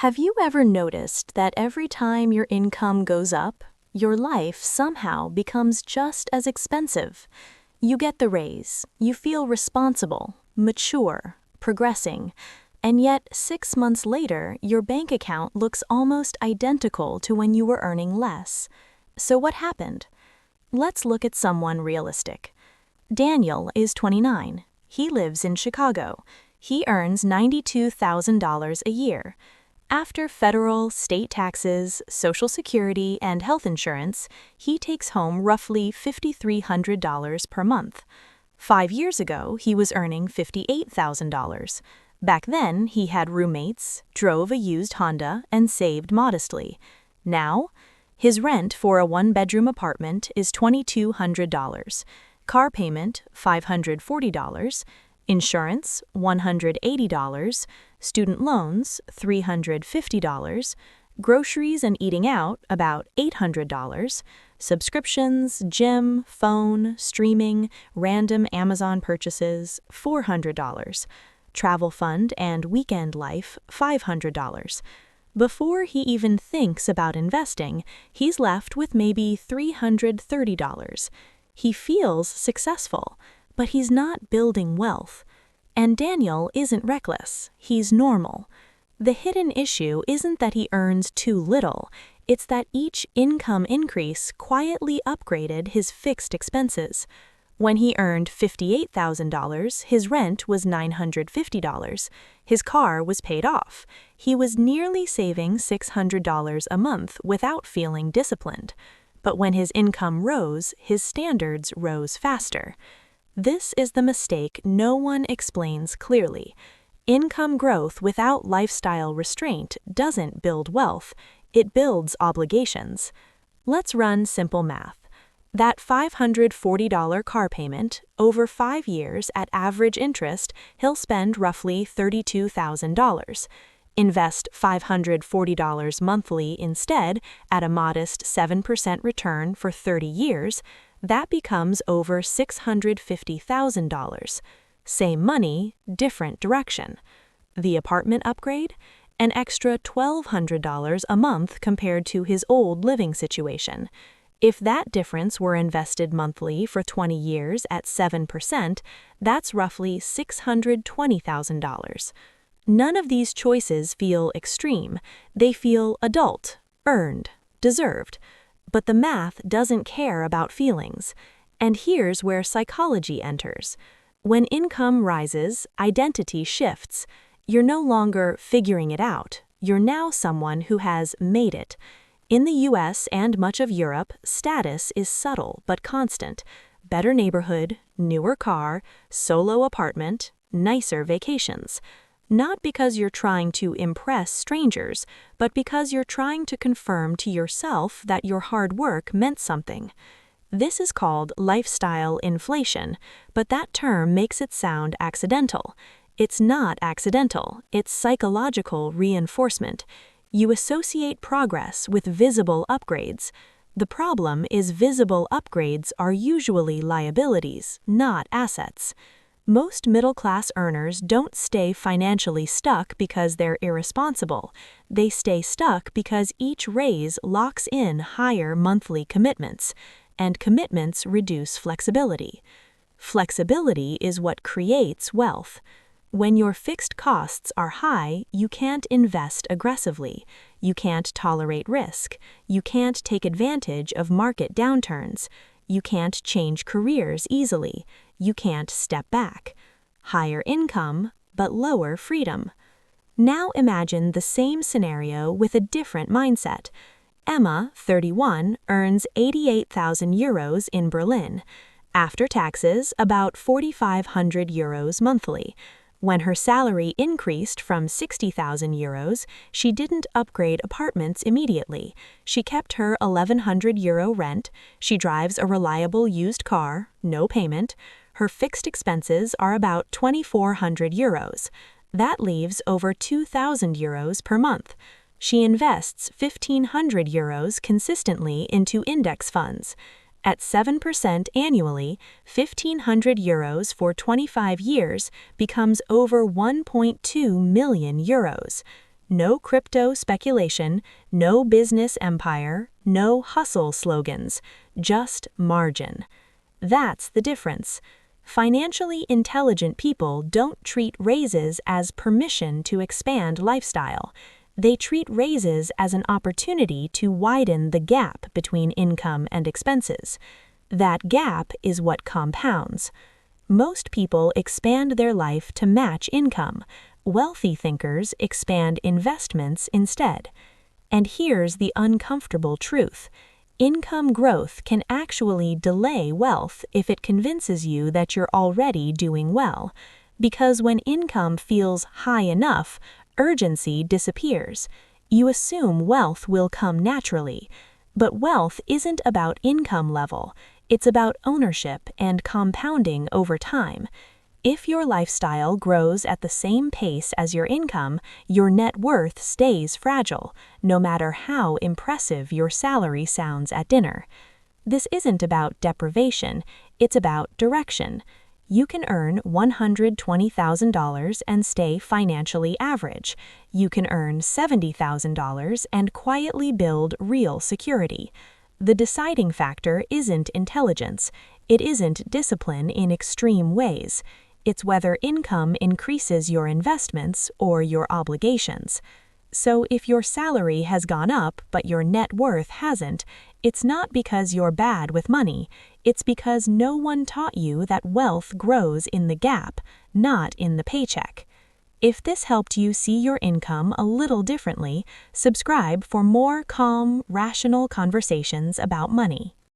Have you ever noticed that every time your income goes up, your life somehow becomes just as expensive? You get the raise, you feel responsible, mature, progressing, and yet 6 months later, your bank account looks almost identical to when you were earning less. So what happened? Let's look at someone realistic. Daniel is 29. He lives in Chicago. He earns $92,000 a year. After federal, state taxes, Social Security, and health insurance, he takes home roughly $5,300 per month. 5 years ago, he was earning $58,000. Back then, he had roommates, drove a used Honda, and saved modestly. Now, his rent for a one-bedroom apartment is $2,200, car payment $540, insurance $180, student loans $350, groceries and eating out about $800, subscriptions, gym, phone, streaming, random Amazon purchases $400, travel fund and weekend life $500. Before he even thinks about investing, he's left with maybe $330. He feels successful, but he's not building wealth. And Daniel isn't reckless, he's normal. The hidden issue isn't that he earns too little, it's that each income increase quietly upgraded his fixed expenses. When he earned $58,000, his rent was $950. His car was paid off. He was nearly saving $600 a month without feeling disciplined. But when his income rose, his standards rose faster. This is the mistake no one explains clearly. Income growth without lifestyle restraint doesn't build wealth, it builds obligations. Let's run simple math. That $540 car payment, over 5 years at average interest, he'll spend roughly $32,000. Invest $540 monthly instead at a modest 7% return for 30 years, that becomes over $650,000. Same money, different direction. The apartment upgrade? An extra $1,200 a month compared to his old living situation. If that difference were invested monthly for 20 years at 7%, that's roughly $620,000. None of these choices feel extreme. They feel adult, earned, deserved. But the math doesn't care about feelings. And here's where psychology enters. When income rises, identity shifts. You're no longer figuring it out. You're now someone who has made it. In the US and much of Europe, status is subtle but constant. Better neighborhood, newer car, solo apartment, nicer vacations. Not because you're trying to impress strangers, but because you're trying to confirm to yourself that your hard work meant something. This is called lifestyle inflation, but that term makes it sound accidental. It's not accidental, it's psychological reinforcement. You associate progress with visible upgrades. The problem is visible upgrades are usually liabilities, not assets. Most middle-class earners don't stay financially stuck because they're irresponsible. They stay stuck because each raise locks in higher monthly commitments, and commitments reduce flexibility. Flexibility is what creates wealth. When your fixed costs are high, you can't invest aggressively. You can't tolerate risk. You can't take advantage of market downturns. You can't change careers easily. You can't step back. Higher income, but lower freedom. Now imagine the same scenario with a different mindset. Emma, 31, earns 88,000 euros in Berlin. After taxes, about 4,500 euros monthly. When her salary increased from 60,000 euros, she didn't upgrade apartments immediately. She kept her 1,100 euro rent, she drives a reliable used car, no payment. Her fixed expenses are about 2,400 euros. That leaves over 2,000 euros per month. She invests 1,500 euros consistently into index funds. At 7% annually, 1,500 euros for 25 years becomes over 1.2 million euros. No crypto speculation, no business empire, no hustle slogans, just margin. That's the difference. Financially intelligent people don't treat raises as permission to expand lifestyle. They treat raises as an opportunity to widen the gap between income and expenses. That gap is what compounds. Most people expand their life to match income. Wealthy thinkers expand investments instead. And here's the uncomfortable truth. Income growth can actually delay wealth if it convinces you that you're already doing well. Because when income feels high enough, urgency disappears. You assume wealth will come naturally. But wealth isn't about income level. It's about ownership and compounding over time. If your lifestyle grows at the same pace as your income, your net worth stays fragile, no matter how impressive your salary sounds at dinner. This isn't about deprivation, it's about direction. You can earn $120,000 and stay financially average. You can earn $70,000 and quietly build real security. The deciding factor isn't intelligence. It isn't discipline in extreme ways. It's whether income increases your investments or your obligations. So if your salary has gone up but your net worth hasn't, it's not because you're bad with money. It's because no one taught you that wealth grows in the gap, not in the paycheck. If this helped you see your income a little differently, subscribe for more calm, rational conversations about money.